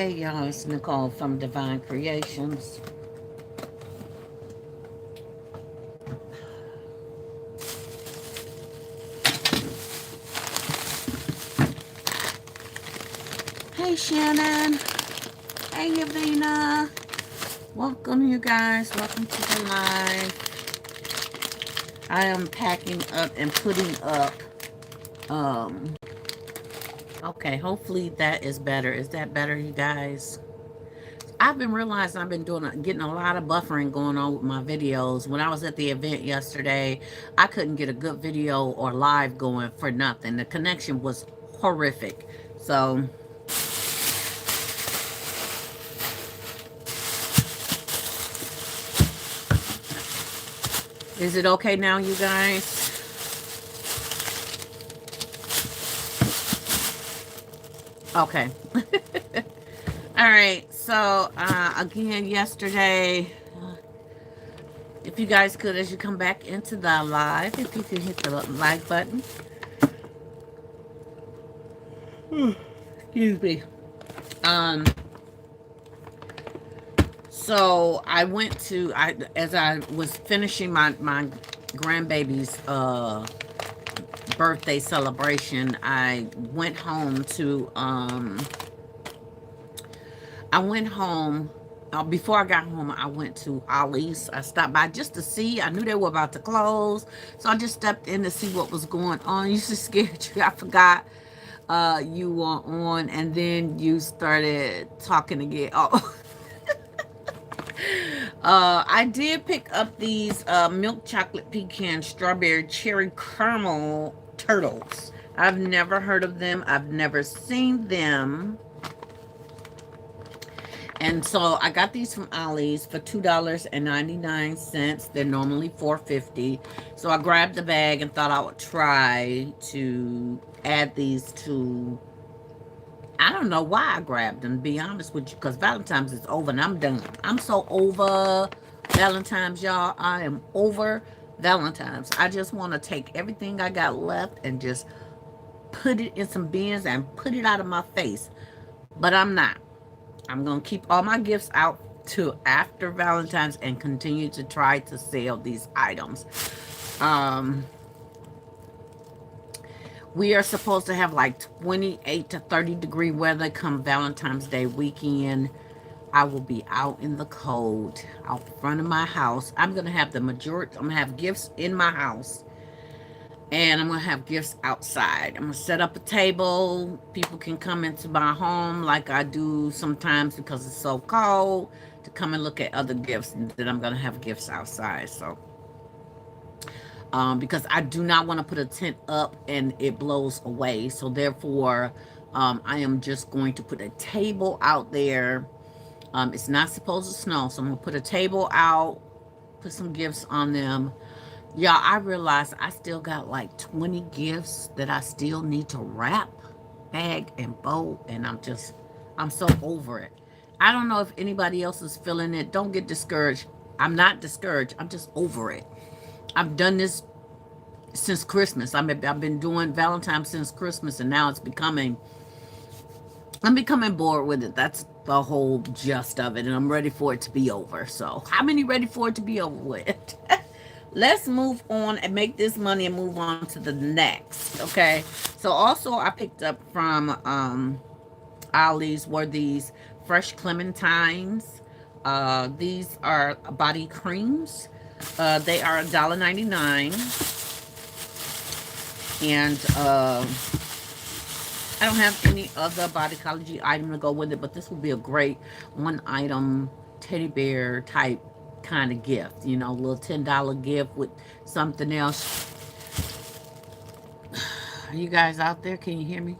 Hey, y'all. It's Nicole from Divine Creations. Hey, Shannon. Hey, Yavina. Welcome, you guys. Welcome to the live. I am packing up and putting up. Um, okay, hopefully that is better. Is that better, you guys? I've been realizing I've been getting a lot of buffering going on with my videos. When I was at the event yesterday, I couldn't get a good video or live going for nothing. The connection was horrific. So, is it okay now, you guys? Okay. All right. So, again, yesterday, if you guys could, as you come back into the live, if you could hit the like button. Excuse me. Um, so I went to, as I was finishing my grandbaby's birthday celebration, I went home to before I got home, I went to Ollie's. I stopped by just to see. I knew they were about to close, so I just stepped in to see what was going on. You just scared you. I forgot you were on, and then you started talking again. Oh, I did pick up these milk chocolate pecan strawberry cherry caramel turtles. I've never heard of them. I've never seen them. And so I got these from Ollie's for $2.99. They're normally $4.50. So I grabbed the bag and thought I would try to add these to. I don't know why I grabbed them, to be honest with you, because Valentine's is over and I'm done. I'm so over Valentine's, y'all. I am over Valentine's. I just want to take everything I got left and just put it in some bins and put it out of my face. But I'm not. I'm going to keep all my gifts out to after Valentine's and continue to try to sell these items. We are supposed to have like 28 to 30 degree weather come Valentine's Day weekend. I will be out in the cold, out front of my house. I'm going to have the majority, I'm going to have gifts in my house. And I'm going to have gifts outside. I'm going to set up a table. People can come into my home like I do sometimes because it's so cold to come and look at other gifts. And then I'm going to have gifts outside. So, because I do not want to put a tent up and it blows away. So therefore, I am just going to put a table out there. It's not supposed to snow. So I'm going to put a table out, put some gifts on them. Y'all, I realized I still got like 20 gifts that I still need to wrap, bag, and bow, and I'm so over it. I don't know if anybody else is feeling it. Don't get discouraged. I'm not discouraged. I'm just over it. I've done this since Christmas. I've been doing Valentine's since Christmas, and now I'm becoming bored with it. That's the whole gist of it, and I'm ready for it to be over. So, how many ready for it to be over with? Let's move on and make this money and move on to the next. Okay. So also I picked up from Ollie's were these fresh clementines. These are body creams. They are $1.99. And I don't have any other Bodycology item to go with it, but this would be a great one item teddy bear type kind of gift. You know, a little $10 gift with something else. Are you guys out there? Can you hear me?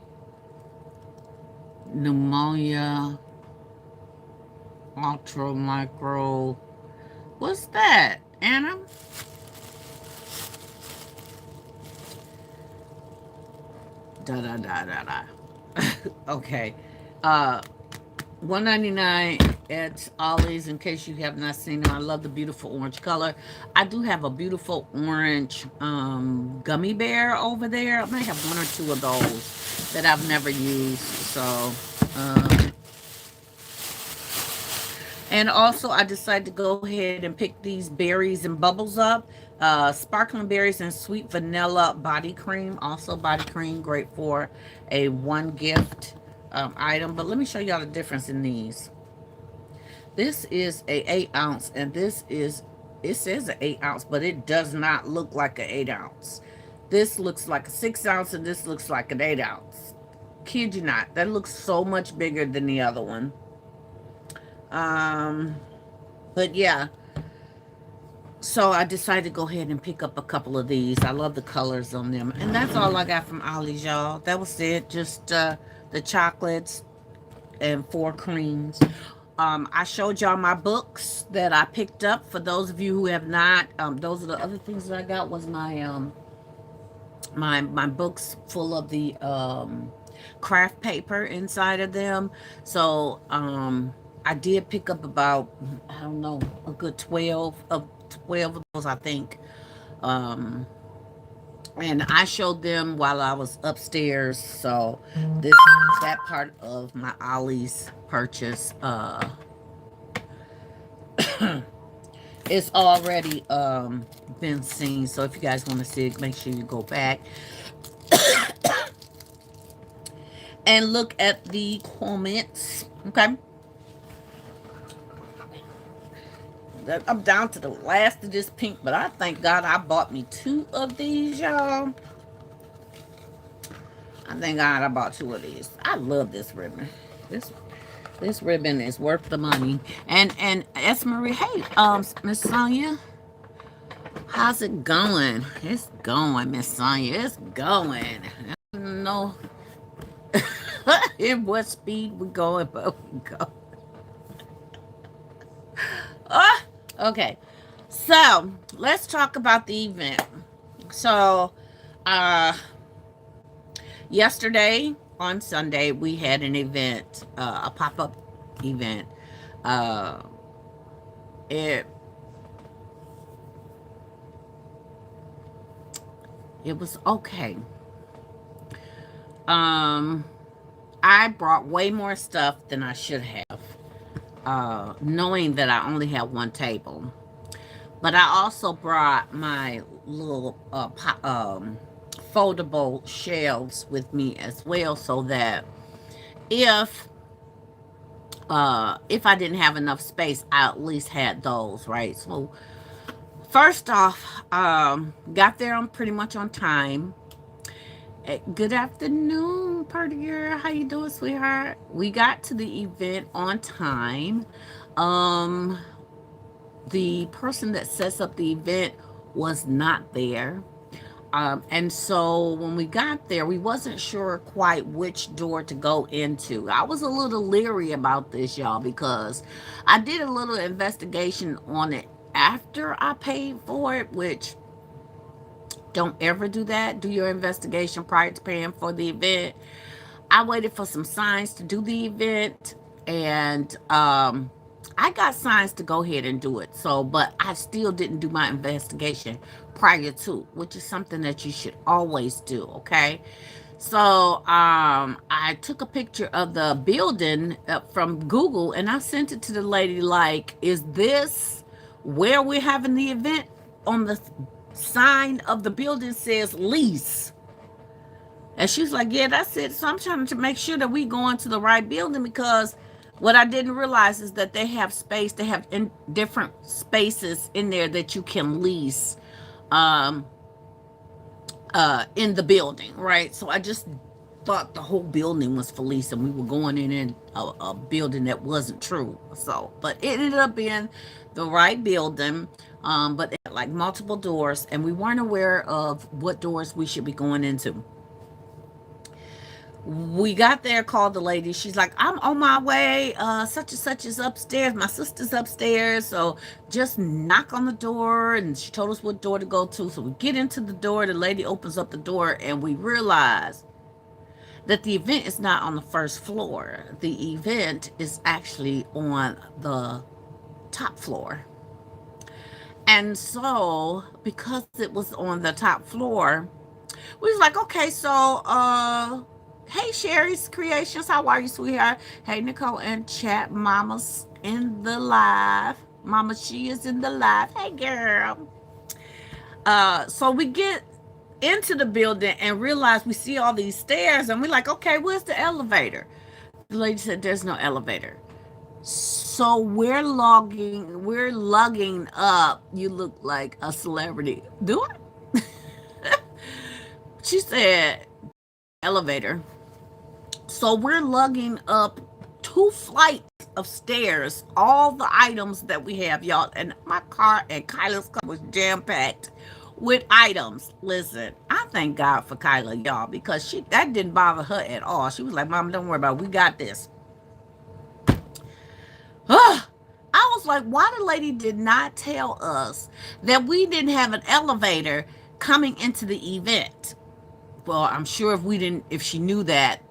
Pneumonia, ultra micro. What's that, Anna? Da da da da da. Okay. Uh, 199 at Ollie's, in case you have not seen them. I love the beautiful orange color. I do have a beautiful orange gummy bear over there. I might have one or two of those that I've never used. So, um, and also I decided to go ahead and pick these berries and bubbles up. Sparkling berries and sweet vanilla body cream. Also body cream, great for a one gift item. But let me show y'all the difference in these. This is a 8 ounce, and this is, it says an 8 ounce, but it does not look like an 8 ounce. This looks like a 6 ounce, and this looks like an 8 ounce. Kid you not, that looks so much bigger than the other one. Um, but yeah, so I decided to go ahead and pick up a couple of these. I love the colors on them, and that's all I got from Ollie's, y'all. That was it. Just the chocolates and 4 creams. I showed y'all my books that I picked up. For those of you who have not, those are the other things that I got. Was my books full of the craft paper inside of them. So I did pick up about, I don't know, a good 12 of those, I think. Um, and I showed them while I was upstairs. So this that part of my Ollie's purchase it's already been seen. So if you guys want to see it, make sure you go back and look at the comments. Okay. I'm down to the last of this pink, but I thank God I bought me 2 of these, y'all. I thank God I bought 2 of these. I love this ribbon. This ribbon is worth the money. And S. Marie, hey, Miss Sonia, how's it going? It's going, Miss Sonia. It's going. I don't know in what speed we're going, but we go. Oh, okay. So let's talk about the event. So yesterday on Sunday we had an event, a pop-up event. Uh it it was okay. Um I brought way more stuff than I should have, knowing that I only had one table. But I also brought my little foldable shelves with me as well, so that if if I didn't have enough space, I at least had those, right? So first off, got there on pretty much on time. Good afternoon, party girl. How you doing, sweetheart? We got to the event on time. Um, the person that sets up the event was not there. And so when we got there, we wasn't sure quite which door to go into. I was a little leery about this, y'all, because I did a little investigation on it after I paid for it, which don't ever do that. Do your investigation prior to paying for the event. I waited for some signs to do the event, and I got signs to go ahead and do it. So, but I still didn't do my investigation prior to, which is something that you should always do, okay? So, I took a picture of the building from Google, and I sent it to the lady like, is this where we're having the event? On the sign of the building says lease. And she was like, yeah, that's it. So I'm trying to make sure that we go into the right building, because what I didn't realize is that they have space. They have in different spaces in there that you can lease um, in the building, right? So I just thought the whole building was for lease, and we were going in a building that wasn't true. So, but it ended up being the right building. But it had like multiple doors, and we weren't aware of what doors we should be going into. We got there, called the lady. She's like, I'm on my way. Such and such is upstairs. My sister's upstairs. So just knock on the door. And she told us what door to go to. So we get into the door. The lady opens up the door, and we realize that the event is not on the first floor. The event is actually on the top floor. And so, because it was on the top floor, we was like, okay, so hey Sherry's Creations, how are you, sweetheart? Hey Nicole and Chat Mama's in the live. Mama, she is in the live. Hey girl. So we get into the building and realize we see all these stairs and we're like, okay, where's the elevator? The lady said there's no elevator. So we're lugging up. You look like a celebrity. Do it? She said elevator. So we're lugging up 2 flights of stairs, all the items that we have, y'all. And my car and Kyla's car was jam packed with items. Listen, I thank God for Kyla, y'all, because that didn't bother her at all. She was like, Mom, don't worry about it. We got this. I was like, why the lady did not tell us that we didn't have an elevator coming into the event? Well, I'm sure if she knew that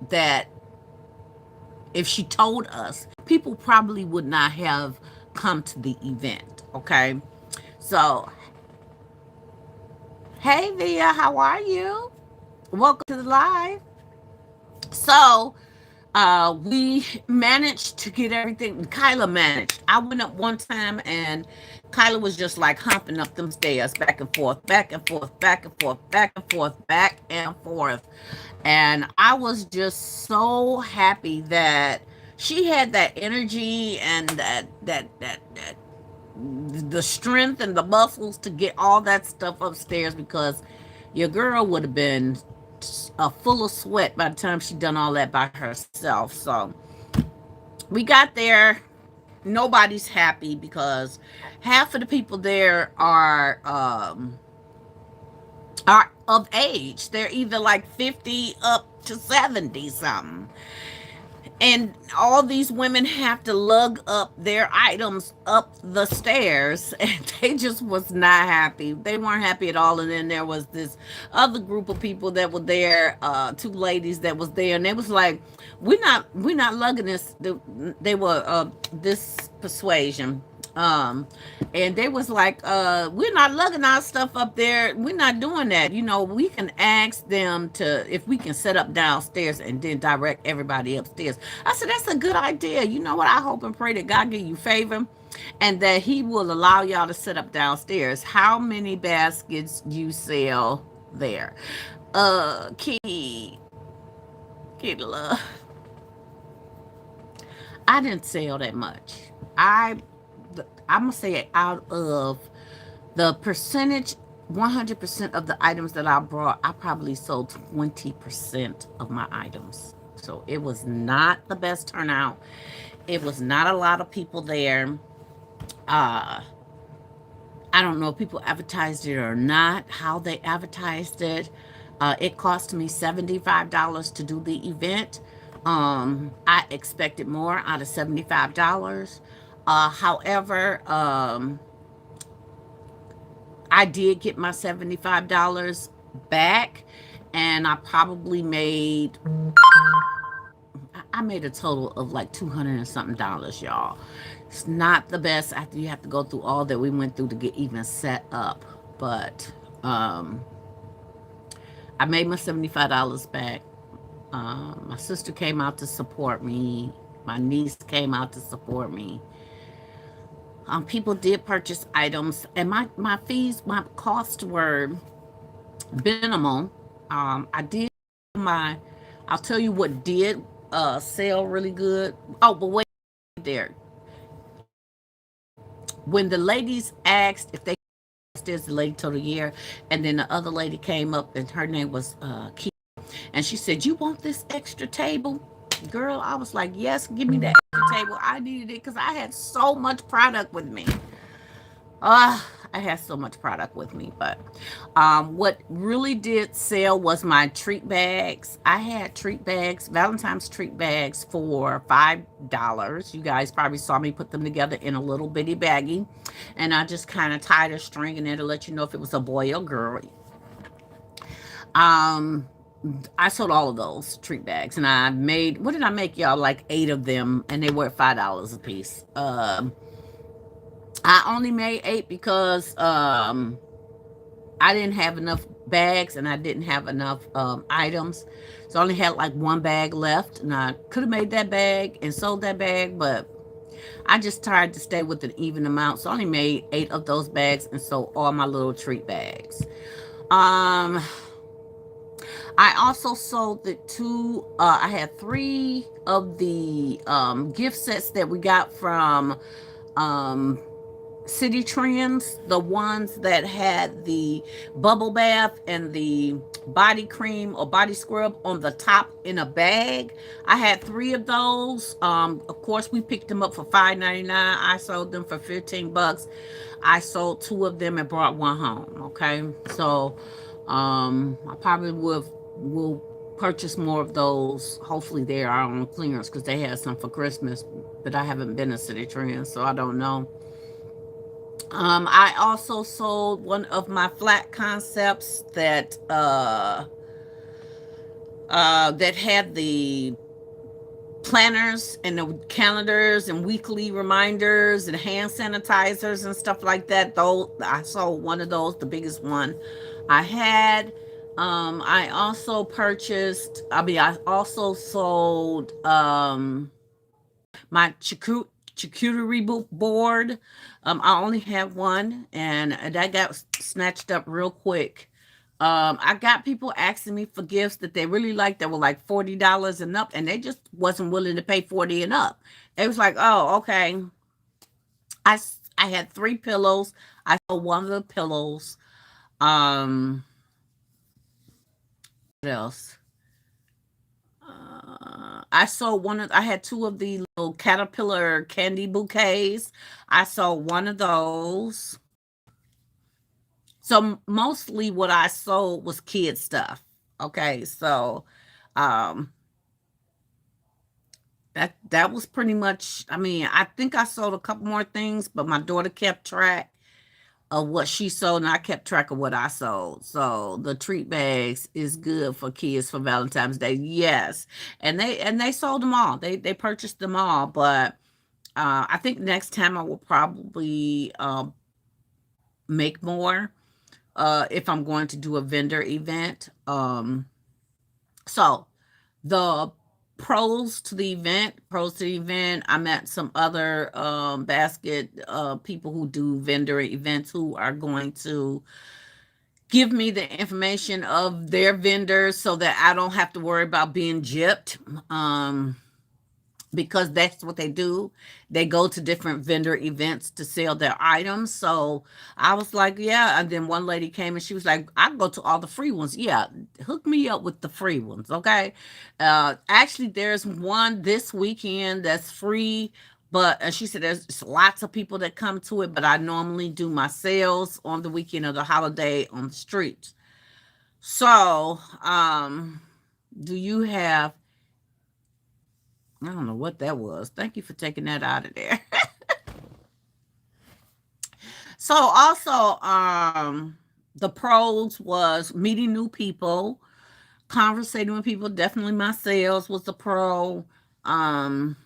if she told us, people probably would not have come to the event. Okay. So, hey Via, how are you? Welcome to the live. So, we managed to get everything. Kyla managed. I went up one time and Kyla was just like humping up them stairs back and forth, back and forth, back and forth, back and forth, back and forth. And I was just so happy that she had that energy and that the strength and the muscles to get all that stuff upstairs, because your girl would have been full of sweat by the time she done all that by herself. So we got there. Nobody's happy because half of the people there are of age. They're either like 50 up to 70 something. And all these women have to lug up their items up the stairs, and they just was not happy. They weren't happy at all. And then there was this other group of people that were there, 2 ladies that was there, and they was like, we're not lugging this. They were this persuasion. And they was like, we're not lugging our stuff up there. We're not doing that. We can ask them to, if we can set up downstairs and then direct everybody upstairs. I said, that's a good idea. You know what? I hope and pray that God give you favor and that he will allow y'all to set up downstairs. How many baskets you sell there? Key love. I didn't sell that much. I'm gonna say it, out of the percentage, 100% of the items that I brought, I probably sold 20% of my items. So it was not the best turnout. It was not a lot of people there. Uh, I don't know if people advertised it or not, how they advertised it. It cost me $75 to do the event. I expected more out of $75. However, I did get my $75 back, and I probably made a total of like 200 and something dollars, y'all. It's not the best after you have to go through all that we went through to get even set up, but I made my $75 back. My sister came out to support me. My niece came out to support me. People did purchase items, and my fees, my costs were minimal. I did I'll tell you what did sell really good. Oh, but wait there. When the ladies asked if they upstairs, the lady told her yeah, and then the other lady came up, and her name was Keith, and she said, "You want this extra table?" Girl, I was like, yes, give me that extra table. I needed it because I had so much product with me. I had so much product with me. But what really did sell was my treat bags. I had treat bags, Valentine's treat bags for $5. You guys probably saw me put them together in a little bitty baggie. And I just kind of tied a string in there to let you know if it was a boy or girl. I sold all of those treat bags, and I made, what did I make, y'all? Like 8 of them, and they were $5 a piece. I only made 8 because I didn't have enough bags, and I didn't have enough items, so I only had like 1 bag left, and I could have made that bag and sold that bag, but I just tried to stay with an even amount, so I only made 8 of those bags and sold all my little treat bags. Um, I also sold the 2. I had 3 of the gift sets that we got from um, City Trends, the ones that had the bubble bath and the body cream or body scrub on the top in a bag. I had 3 of those. Of course, we picked them up for $5.99. I sold them for $15. I sold 2 of them and brought 1 home. Okay, so I probably will purchase more of those. Hopefully, they are on clearance because they had some for Christmas, but I haven't been to City Trends, so I don't know. I also sold one of my flat concepts that had the planners and the calendars and weekly reminders and hand sanitizers and stuff like that. Though I sold one of those, the biggest one I had. I also purchased. I also sold my charcuterie board. I only have one, and that got snatched up real quick. I got people asking me for gifts that they really liked that were like $40 and up, and they just wasn't willing to pay 40 and up. It was like, oh, okay. I had 3 pillows. I sold one of the pillows. Um, what else? I sold one of. I had 2 of the little caterpillar candy bouquets. I sold one of those. So mostly what I sold was kid stuff. Okay, so um that was pretty much, I mean, I think I sold a couple more things, but my daughter kept track of what she sold and I kept track of what I sold. So the treat bags is good for kids for Valentine's Day. Yes. And they sold them all. They purchased them all, but I think next time I will probably make more if I'm going to do a vendor event. So the pros to the event, I met some other basket people who do vendor events who are going to give me the information of their vendors so that I don't have to worry about being gypped. Because that's what they do. They go to different vendor events to sell their items. So I was like, yeah. And then one lady came and she was like, I go to all the free ones. Yeah, hook me up with the free ones. Okay. Actually, there's one this weekend that's free. But and she said there's lots of people that come to it, but I normally do my sales on the weekend of the holiday on the streets. So, do you have, I don't know what that was. Thank you for taking that out of there. So also, the pros was meeting new people, conversating with people. Definitely my sales was the pro. Um,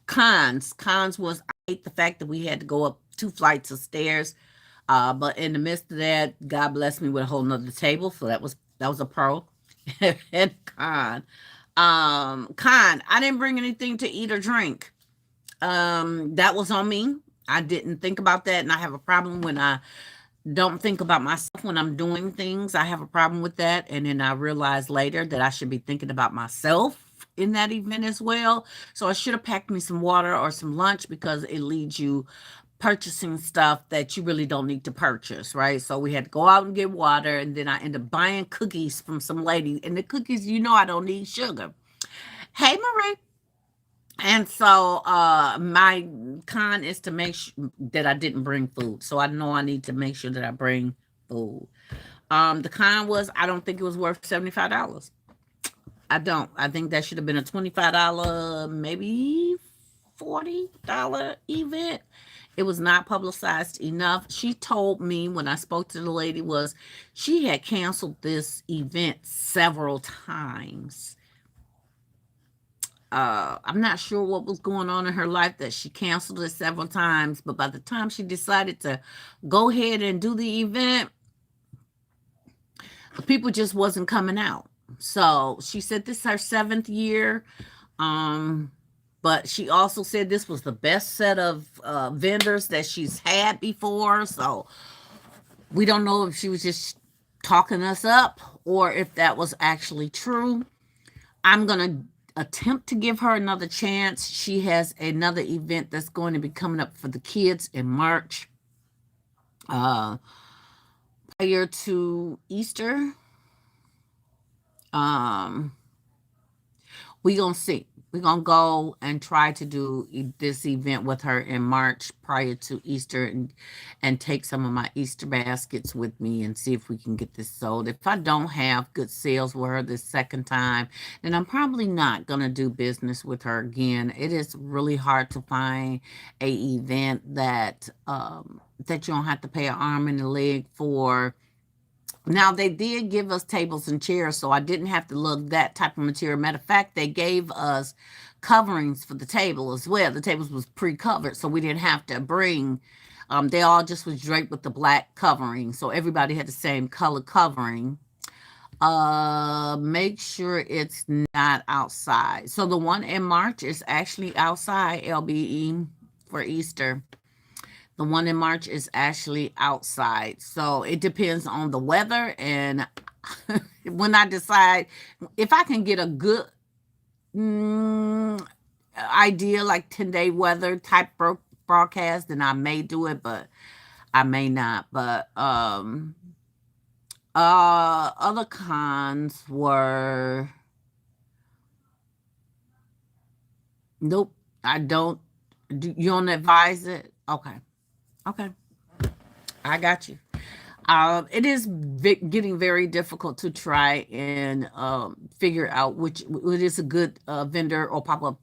cons was I hate the fact that we had to go up 2 flights of stairs. But in the midst of that, God blessed me with a whole nother table. So that was a pro. And con, I didn't bring anything to eat or drink. That was on me. I didn't think about that, and I have a problem when I don't think about myself when I'm doing things. I have a problem with that, and then I realized later that I should be thinking about myself in that event as well. So I should have packed me some water or some lunch because it leads you purchasing stuff that you really don't need to purchase, right? So we had to go out and get water, and then I ended up buying cookies from some lady, and the cookies, I don't need sugar. Hey, Marie. And so my con is to make sure that I didn't bring food. So I know I need to make sure that I bring food. The con was I don't think it was worth $75. I don't. I think that should have been a $25, maybe $40 event. It was not publicized enough. She told me when I spoke to the lady was she had canceled this event several times. I'm not sure what was going on in her life that she canceled it several times, but by the time she decided to go ahead and do the event, the people just wasn't coming out. So she said this is her 7th year. Um, but she also said this was the best set of vendors that she's had before. So we don't know if she was just talking us up or if that was actually true. I'm going to attempt to give her another chance. She has another event that's going to be coming up for the kids in March, uh, prior to Easter. Um, we gonna see. We're gonna go and try to do this event with her in March prior to Easter, and take some of my Easter baskets with me and see if we can get this sold. If I don't have good sales with her this second time, then I'm probably not gonna do business with her again. It is really hard to find a event that you don't have to pay an arm and a leg for. Now, they did give us tables and chairs, so I didn't have to look that type of material. Matter of fact, they gave us coverings for the table as well. The tables was pre-covered, so we didn't have to bring. They all just was draped with the black covering, so everybody had the same color covering. Make sure it's not outside. So the one in March is actually outside, LBE, for Easter. The one in March is actually outside. So it depends on the weather. And when I decide, if I can get a good idea, like 10-day weather type broadcast, then I may do it, but I may not. But other cons were, nope, I don't. You don't advise it? Okay. Okay. I got you. It is getting very difficult to try and figure out which it is a good vendor or pop-up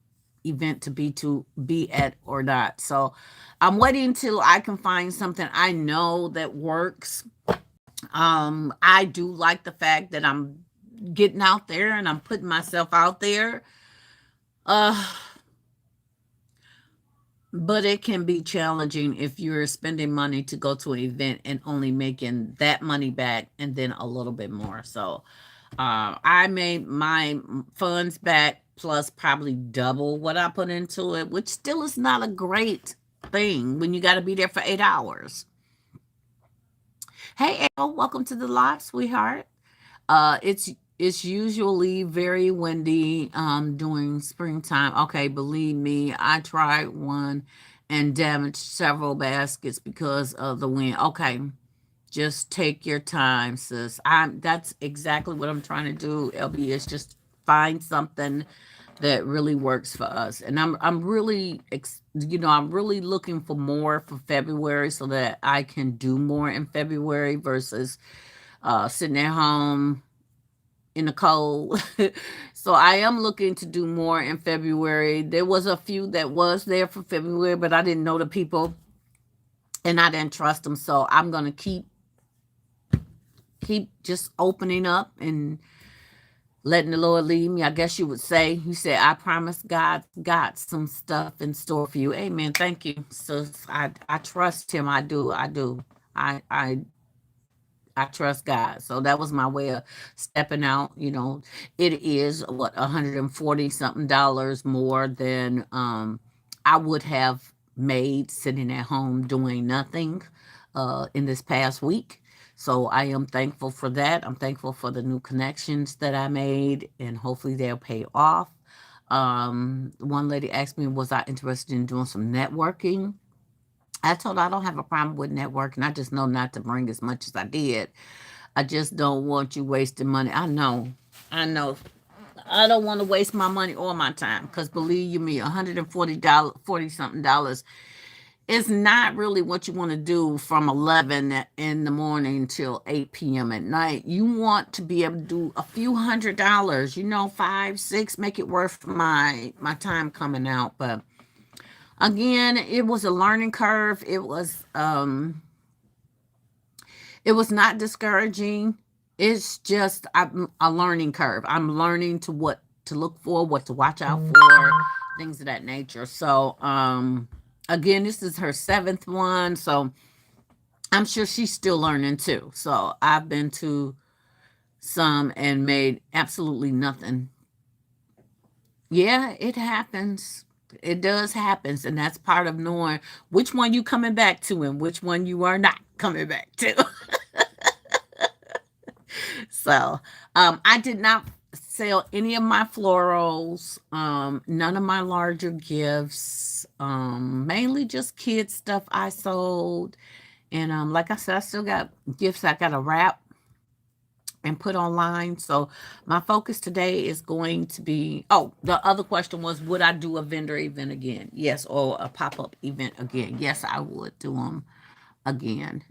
event to be at or not. So I'm waiting until I can find something I know that works. I do like the fact that I'm getting out there and I'm putting myself out there. Uh, But it can be challenging if you're spending money to go to an event and only making that money back and then a little bit more. So I made my funds back plus probably double what I put into it, which still is not a great thing when you got to be there for 8 hours. Hey, Elle, welcome to the lot, sweetheart. It's usually very windy during springtime. Okay, believe me, I tried one and damaged several baskets because of the wind. Okay, just take your time, sis. That's exactly what I'm trying to do, LB, is just find something that really works for us. And I'm really I'm really looking for more for February so that I can do more in February versus sitting at home in the cold. So I am looking to do more in February. There was a few that was there for February, but I didn't know the people and I didn't trust them. So I'm gonna keep just opening up and letting the Lord lead me. I guess you would say. You said, I promise God got some stuff in store for you. Amen. Thank you. So I trust him. I do. I do. I trust God. So that was my way of stepping out. It is what, 140 something dollars more than I would have made sitting at home doing nothing in this past week. So I am thankful for that. I'm thankful for the new connections that I made, and hopefully they'll pay off. One lady asked me, was I interested in doing some networking? I told her I don't have a problem with networking. I just know not to bring as much as I did. I just don't want you wasting money. I know. I know. I don't want to waste my money or my time because believe you me, $140, 40 something dollars is not really what you want to do from 11 in the morning till 8 p.m. at night. You want to be able to do a few $100s, 5, 6, make it worth my time coming out. But Again, it was a learning curve. It was not discouraging. It's just a learning curve. I'm learning to what to look for, what to watch out for, things of that nature. So, again, this is her seventh one, so I'm sure she's still learning too. So I've been to some and made absolutely nothing. Yeah, it happens. It does happens, and that's part of knowing which one you coming back to and which one you are not coming back to. So, I did not sell any of my florals, none of my larger gifts, mainly just kids stuff I sold. And like I said, I still got gifts I got to wrap and put online. So my focus today is going to be, oh, the other question was, would I do a vendor event again? Yes, or a pop-up event again. Yes, I would do them again.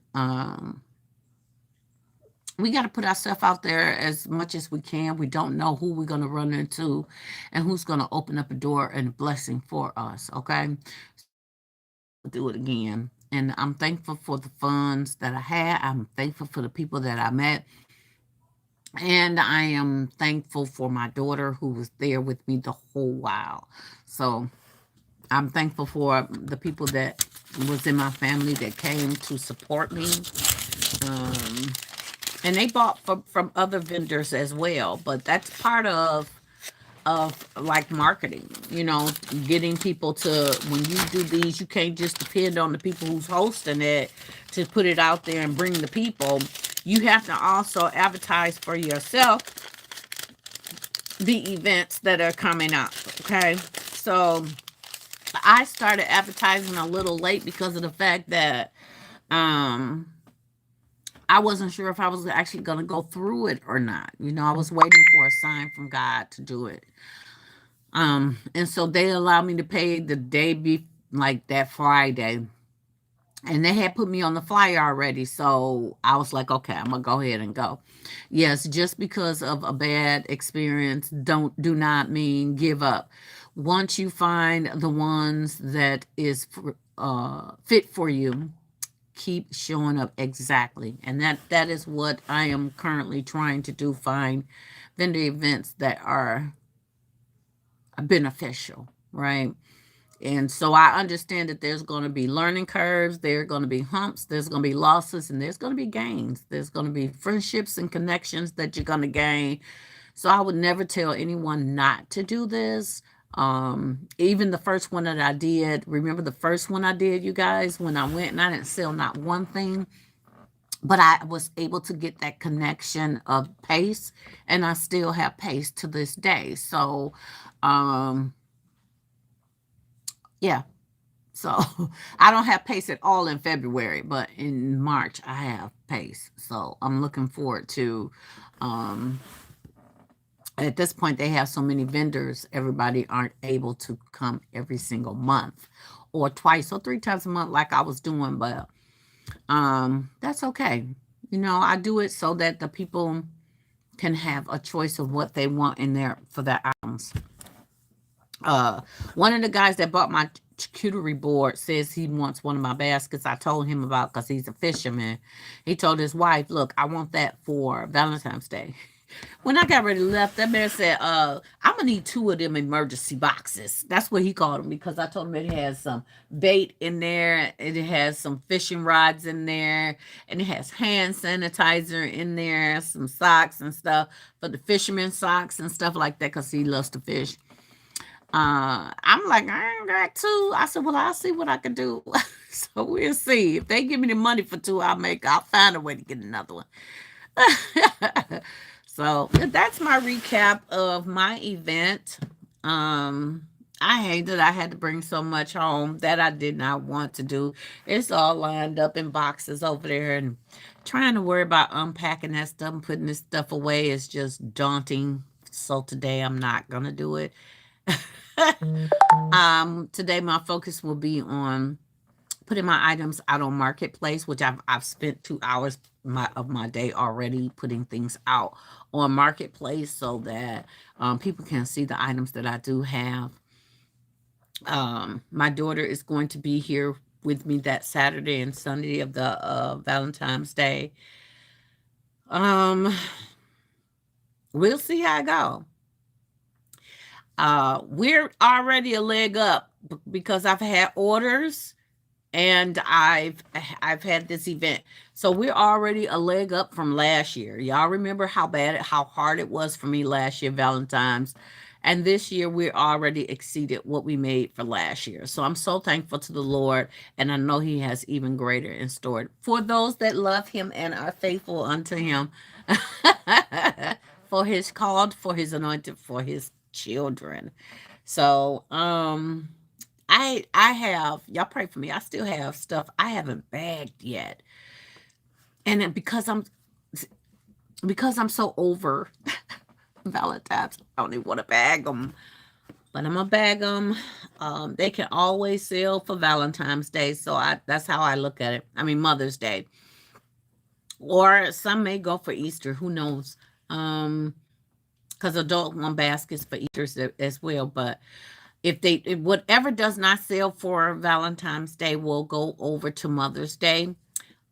We got to put ourselves out there as much as we can. We don't know who we're going to run into and who's going to open up a door and a blessing for us. Okay. Do it again. And I'm thankful for the funds that I had. I'm thankful for the people that I met. And I am thankful for my daughter who was there with me the whole while. So I'm thankful for the people that was in my family that came to support me. Um, and they bought from other vendors as well, but that's part of like marketing, getting people to, when you do these, you can't just depend on the people who's hosting it to put it out there and bring the people. You have to also advertise for yourself the events that are coming up. Okay, so I started advertising a little late because of the fact that um I wasn't sure if I was actually going to go through it or not. I was waiting for a sign from God to do it. And so they allowed me to pay the day be like that Friday. And they had put me on the flyer already. So I was like, okay, I'm gonna go ahead and go. Yes, just because of a bad experience, do not mean give up. Once you find the ones that is fit for you, keep showing up exactly. And that is what I am currently trying to do, find vendor events that are beneficial, right? And so I understand that there's going to be learning curves, there are going to be humps, there's going to be losses, and there's going to be gains. There's going to be friendships and connections that you're going to gain. So I would never tell anyone not to do this. Even the first one that I did, remember the first one I did, you guys, when I went and I didn't sell not one thing, but I was able to get that connection of pace, and I still have pace to this day. So, um, yeah. So I don't have pace at all in February, but in March I have pace. So I'm looking forward to, um, at this point they have so many vendors, everybody aren't able to come every single month or twice or three times a month like I was doing, but that's okay. I do it so that the people can have a choice of what they want in there for their items. Uh, One of the guys that bought my charcuterie board says he wants one of my baskets. I told him about, because he's a fisherman. He told his wife, "Look, I want that for Valentine's Day." When I got ready to left, that man said, I'm gonna need two of them emergency boxes. That's what he called them, because I told him it has some bait in there, it has some fishing rods in there, and it has hand sanitizer in there, some socks and stuff for the fisherman socks and stuff like that, because he loves to fish. I'm like, I ain't got two. I said, well, I'll see what I can do. So we'll see. If they give me the money for two, I'll find a way to get another one. So that's my recap of my event. Um, I hate that I had to bring so much home that I did not want to do. It's all lined up in boxes over there, and trying to worry about unpacking that stuff and putting this stuff away is just daunting. So today I'm not gonna do it. Today my focus will be on putting my items out on Marketplace, which I've spent 2 hours of my day already putting things out on Marketplace so that people can see the items that I do have. My daughter is going to be here with me that Saturday and Sunday of the Valentine's Day. Um, we'll see how I go. We're already a leg up because I've had orders and I've had this event. So we're already a leg up from last year. Y'all remember how hard it was for me last year, Valentine's. And this year we're already exceeded what we made for last year. So I'm so thankful to the Lord, and I know he has even greater in store for those that love him and are faithful unto him. For his called, for his anointed, for his children. So I have, y'all pray for me. I still have stuff I haven't bagged yet. And then because I'm so over Valentine's, I don't even want to bag them. But I'm gonna bag them. They can always sell for Valentine's Day, so that's how I look at it. I mean Mother's Day, or some may go for Easter. Who knows? Because adult want baskets for Easter as well. But if whatever does not sell for Valentine's Day will go over to Mother's Day.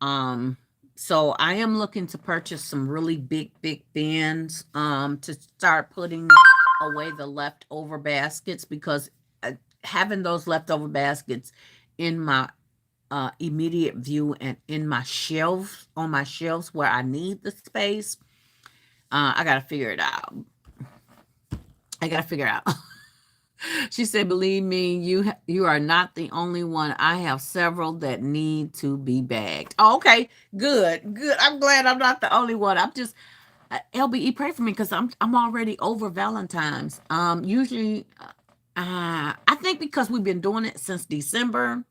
Um, so I am looking to purchase some really big bins to start putting away the leftover baskets, because having those leftover baskets in my immediate view and in my shelves, on my shelves where I need the space, I gotta figure it out. I gotta figure it out. She said, "Believe me, you are not the only one. I have several that need to be bagged." Oh, okay, good, good. I'm glad I'm not the only one. I'm just LBE, pray for me because I'm already over Valentine's. Usually, I think because we've been doing it since December,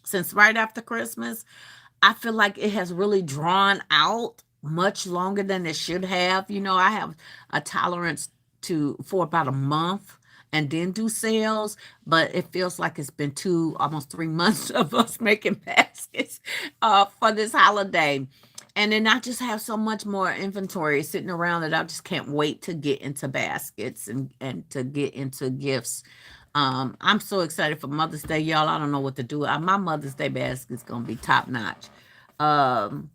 since right after Christmas, I feel like it has really drawn out much longer than it should have. You know, I have a tolerance to for about a month and then do sales, but it feels like it's been almost 3 months of us making baskets for this holiday. And then I just have so much more inventory sitting around that I just can't wait to get into baskets and to get into gifts. I'm so excited for Mother's Day, y'all. I don't know what to do. My Mother's Day basket's gonna be top notch. Um,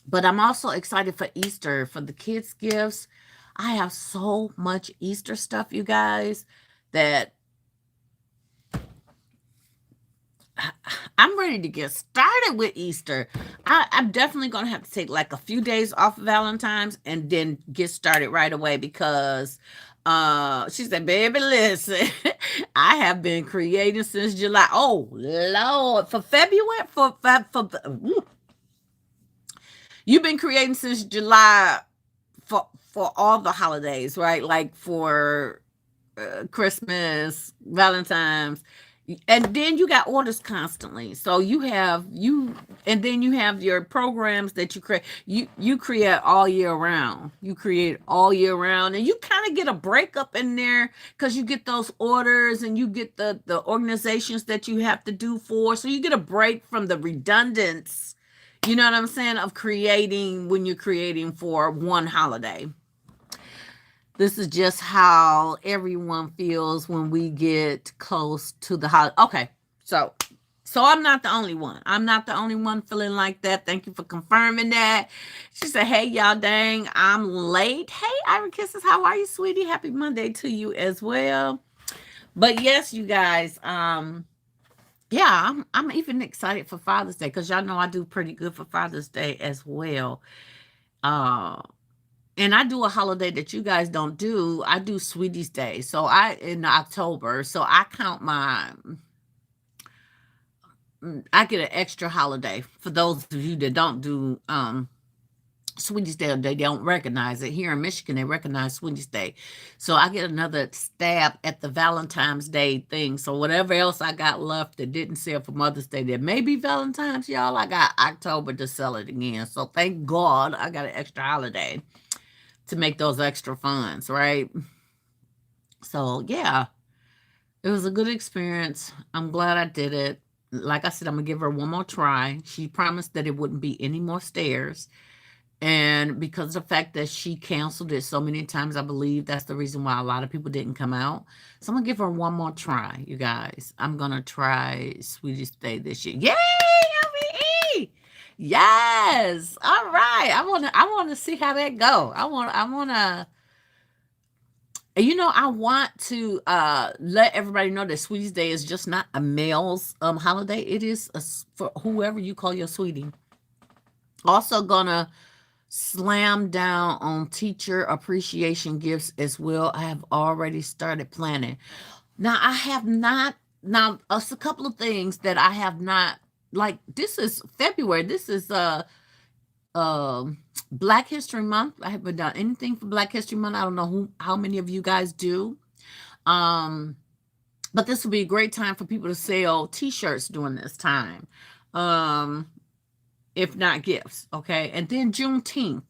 but I'm also excited for Easter for the kids' gifts. I have so much Easter stuff, you guys, that I'm ready to get started with Easter. I'm definitely going to have to take like a few days off of Valentine's and then get started right away because she said, "Baby, listen, I have been creating since July." Oh, Lord, for February, you've been creating since July for all the holidays, right? Like for Christmas, Valentine's, and then you got orders constantly. So and then you have your programs that you create. You create all year round. You create all year round, and you kind of get a break up in there because you get those orders and you get the organizations that you have to do for. So you get a break from the redundance. You know what I'm saying, of creating when you're creating for one holiday. This is just how everyone feels when we get close to the holiday. Okay, so I'm not the only one. I'm not the only one feeling like that. Thank you for confirming that. She said, "Hey, y'all, dang, I'm late." Hey, Ira Kisses, how are you, sweetie? Happy Monday to you as well. But yes, you guys, yeah, I'm even excited for Father's Day because y'all know I do pretty good for Father's Day as well. Uh, and I do a holiday that you guys don't do. I do Sweeties Day. So in October. So I count I get an extra holiday for those of you that don't do Sweeties Day. They don't recognize it. Here in Michigan, they recognize Sweeties Day. So I get another stab at the Valentine's Day thing. So whatever else I got left that didn't sell for Mother's Day, that may be Valentine's, y'all, I got October to sell it again. So thank God I got an extra holiday to make those extra funds, right? So yeah, it was a good experience. I'm glad I did it. Like I said, I'm gonna give her one more try. She promised that it wouldn't be any more stairs. And because of the fact that she canceled it so many times, I believe that's the reason why a lot of people didn't come out. So I'm gonna give her one more try, you guys. I'm gonna try Sweetest Day this year. Yay, LVE! Yes. All right. I wanna see how that go. I wanna I want to let everybody know that Sweeties Day is just not a male's holiday. It is for whoever you call your sweetie. Also gonna slam down on teacher appreciation gifts as well. I have already started planning. Now I have not. Now it's a couple of things that I have not. Like this is February. This is Black History Month. I haven't done anything for Black History Month. I don't know how many of you guys do. Um, but this would be a great time for people to sell T-shirts during this time. Um, if not gifts, okay? And then Juneteenth.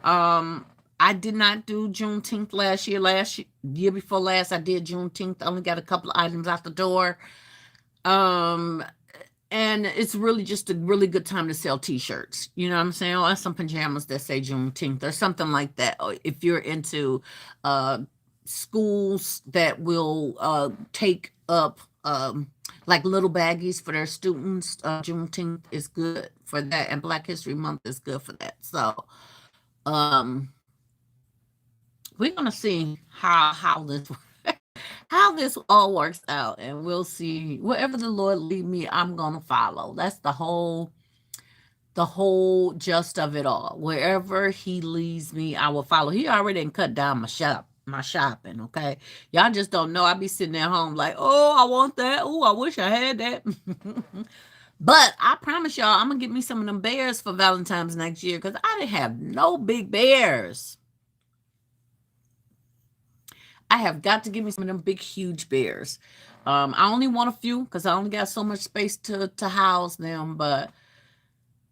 I did not do Juneteenth last year. Year before last, I did Juneteenth. I only got a couple of items out the door. Um, and it's really just a really good time to sell T-shirts. You know what I'm saying? Or some pajamas that say Juneteenth or something like that. Or if you're into uh, schools that will take up like little baggies for their students, Juneteenth is good for that, and Black History Month is good for that. So um, we're gonna see how this all works out, and we'll see. Wherever the Lord lead me, I'm gonna follow. That's the whole gist of it all. Wherever He leads me, I will follow. He already done cut down my shopping. Okay, y'all just don't know. I be sitting at home like, oh, I want that. Oh, I wish I had that. But I promise y'all, I'm gonna get me some of them bears for Valentine's next year because I didn't have no big bears. I have got to give me some of them big, huge bears. I only want a few because I only got so much space to house them. But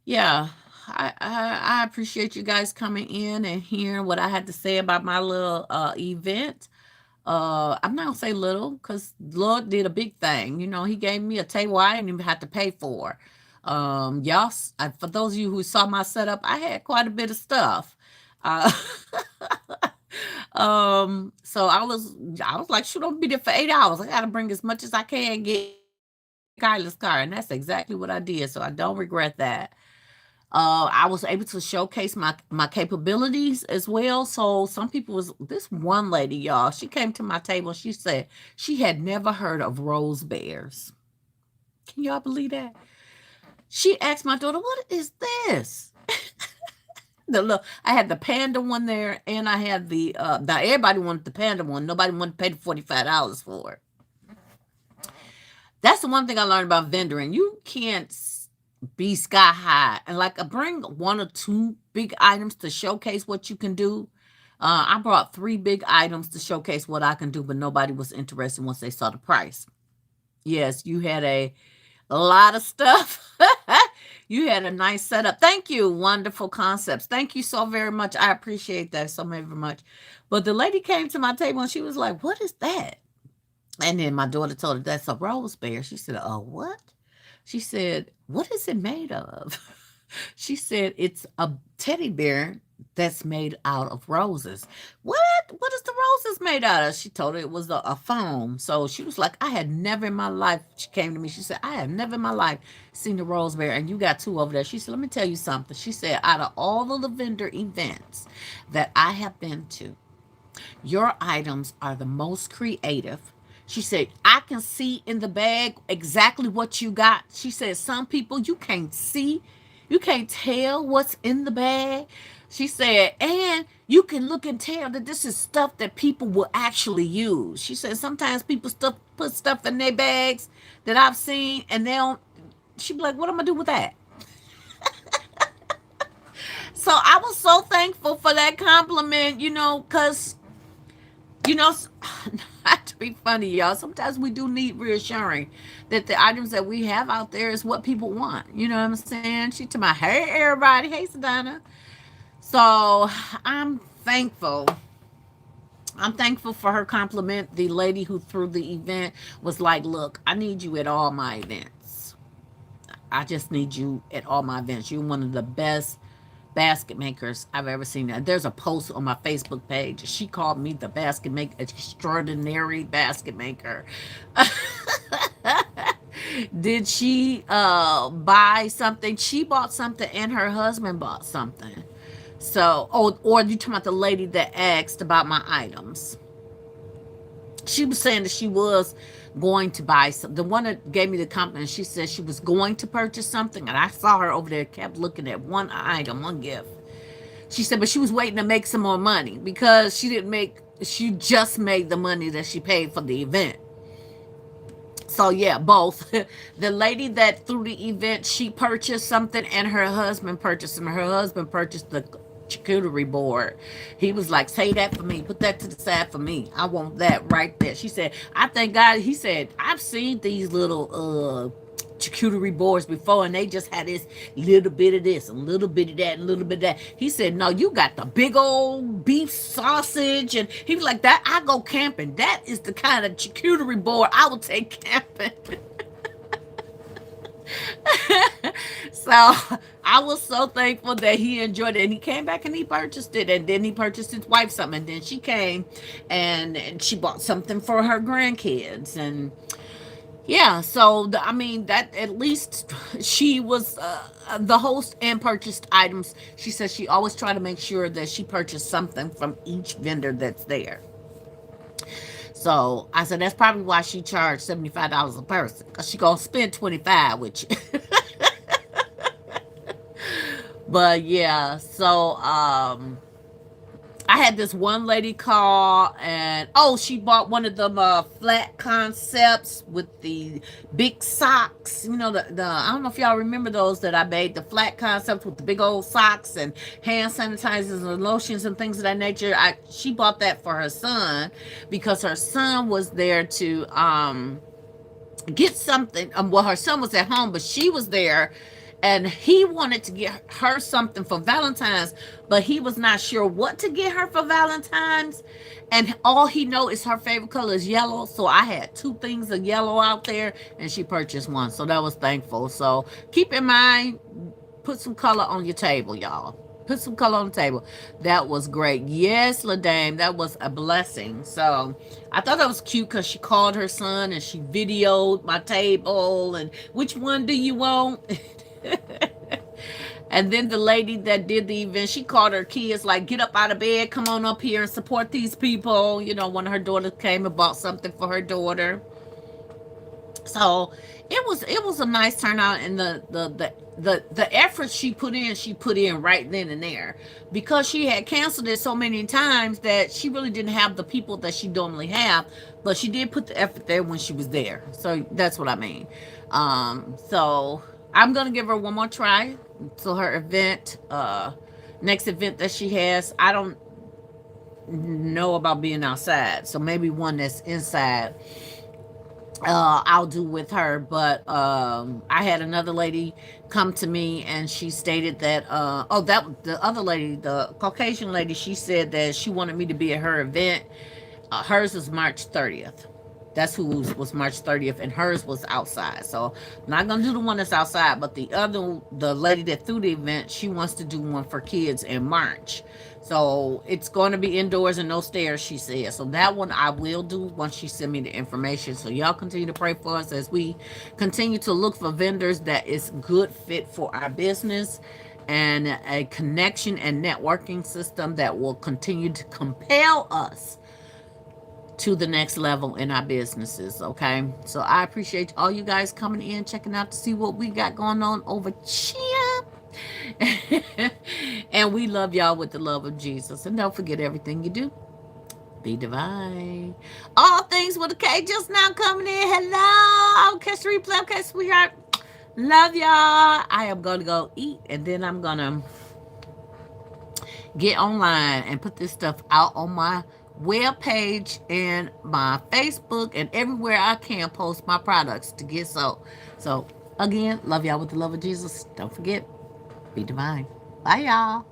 yeah, I appreciate you guys coming in and hearing what I had to say about my little event. I'm not gonna say little because Lord did a big thing. He gave me a table I didn't even have to pay for. Y'all, for those of you who saw my setup, I had quite a bit of stuff. Uh, so I was like, shoot, I'm be there for 8 hours. I gotta bring as much as I can get Kyla's car, and that's exactly what I did. So I don't regret that. I was able to showcase my capabilities as well. So some people this one lady, y'all, she came to my table. She said she had never heard of rose bears. Can y'all believe that? She asked my daughter, "What is this?" I had the panda one there, and I had the now everybody wanted the panda one. Nobody wanted to pay the $45 for it. That's the one thing I learned about vendoring. You can't be sky high and like bring one or two big items to showcase what you can do. I brought 3 big items to showcase what I can do, but nobody was interested once they saw the price. Yes, you had a lot of stuff. You had a nice setup. Thank you. Wonderful concepts. Thank you so very much. I appreciate that so very much. But the lady came to my table and she was like, "What is that?" And then my daughter told her, "That's a rose bear." She said, "Oh, what?" She said, "What is it made of?" She said, "It's a teddy bear that's made out of roses." What? What is the roses made out of? She told her it was a foam. So she was like, "I had never in my life," she came to me. She said, "I have never in my life seen a rose bear. And you got 2 over there." She said, "Let me tell you something." She said, "Out of all of the vendor events that I have been to, your items are the most creative." She said, "I can see in the bag exactly what you got." She said, "Some people you can't see, you can't tell what's in the bag." She said, "And you can look and tell that this is stuff that people will actually use." She said, "Sometimes people put stuff in their bags that I've seen and they don't." She'd be like, "What am I gonna do with that?" So I was so thankful for that compliment, because you know, not to be funny, y'all. Sometimes we do need reassuring that the items that we have out there is what people want. You know what I'm saying? She told me, "Hey, everybody. Hey, Sedona." So I'm thankful. I'm thankful for her compliment. The lady who threw the event was like, "Look, I need you at all my events. I just need you at all my events. You're one of the best basket makers I've ever seen. There's a post on my Facebook page. She called me the basket maker, extraordinary basket maker. Did she buy something? She bought something and her husband bought something. So, oh, or you talking about the lady that asked about my items? She was saying that she was going to buy some. The one that gave me the compliment, she said she was going to purchase something, and I saw her over there, kept looking at one item, one gift. She said, but she was waiting to make some more money because she didn't make. She just made the money that she paid for the event. So yeah, both. The lady that through the event she purchased something and her husband purchased, and her husband purchased the charcuterie board. He was like, say that for me, put that to the side for me, I want that right there. She said, I thank God. He said, I've seen these little charcuterie boards before, and they just had this little bit of this, a little bit of that, and a little bit of that. He said, no, you got the big old beef sausage. And he was like, that I go camping, that is the kind of charcuterie board I will take camping. So I was so thankful that he enjoyed it, and he came back and he purchased it, and then he purchased his wife something, and then she came and she bought something for her grandkids. And yeah, so I mean, that at least she was the host and purchased items. She says she always try to make sure that she purchased something from each vendor that's there. So I said that's probably why she charged $75 a person, because she gonna spend 25 with you. But yeah, so I had this one lady call, and oh, she bought one of them flat concepts with the big socks. You know, the I don't know if y'all remember those that I made, the flat concepts with the big old socks and hand sanitizers and lotions and things of that nature. She bought that for her son because her son was there to get something. Well, her son was at home, but she was there, and he wanted to get her something for Valentine's, but he was not sure what to get her for Valentine's. And all he know is her favorite color is yellow. So I had two things of yellow out there, and she purchased one. So that was thankful. So keep in mind, put some color on your table, y'all. Put some color on the table. That was great. Yes, LaDame, that was a blessing. So I thought that was cute because she called her son and she videoed my table and which one do you want? And then the lady that did the event, she called her kids, like, get up out of bed, come on up here and support these people. You know, one of her daughters came and bought something for her daughter. So it was a nice turnout, and the effort she put in right then and there, because she had canceled it so many times that she really didn't have the people that she normally have, but she did put the effort there when she was there. So that's what I mean. So I'm gonna give her one more try. So her event, next event that she has, I don't know about being outside, so maybe one that's inside, I'll do with her. But I had another lady come to me, and she stated that that the other lady, the Caucasian lady, she said that she wanted me to be at her event. Hers is March 30th. That's who was March 30th, and hers was outside. So I'm not gonna do the one that's outside, but the lady that threw the event, she wants to do one for kids in March. So it's going to be indoors and no stairs, she said. So that one I will do once she send me the information. So y'all continue to pray for us as we continue to look for vendors that is good fit for our business, and a connection and networking system that will continue to compel us to the next level in our businesses. Okay, so I appreciate all you guys coming in, checking out to see what we got going on over here. And we love y'all with the love of Jesus. And don't forget, everything you do, be divine. All things with a K just now coming in. Hello, catch the replay. Okay, sweetheart, love y'all. I am gonna go eat, and then I'm gonna get online and put this stuff out on my web page and my Facebook and everywhere I can, post my products to get sold. So again, love y'all with the love of Jesus. Don't forget, be divine. Bye, y'all.